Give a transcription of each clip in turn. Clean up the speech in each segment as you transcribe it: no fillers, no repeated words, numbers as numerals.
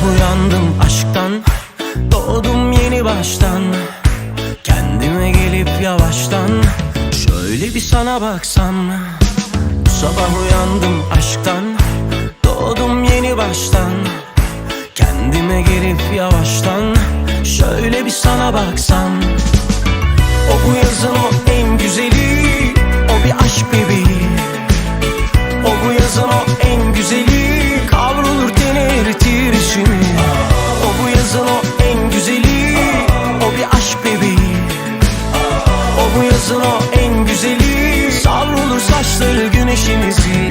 uyandım aşktan, doğdum yeni baştan. Kendime gelip yavaştan şöyle bir sana baksam. Bu sabah uyandım aşktan, doğdum yeni baştan. Kendime gelip yavaştan şöyle bir sana baksam. O bu yazın o en güzeli, o bir aşk bebeği. O bu yazın o en güzeli, kavrulur teni eritir içimi. O bu yazın o en güzeli, o bir aşk bebeği. O bu yazın o en güzeli, savrulur saçları güneşimizi.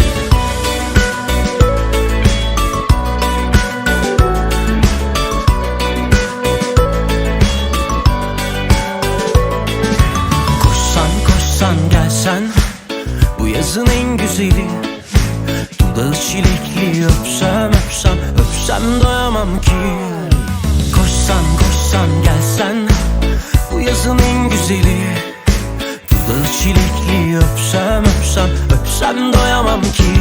Koşsan koşsan gelsen, bu yazın en güzeli. Dudağı çilekli, öpsem öpsem öpsem doyamam ki. Koşsan koşsan gelsen, bu yazın en güzeli. Dudağı çilekli, öpsem öpsem öpsem doyamam ki.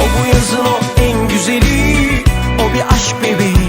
O bu yazın o en güzeli, o bir aşk bebeği.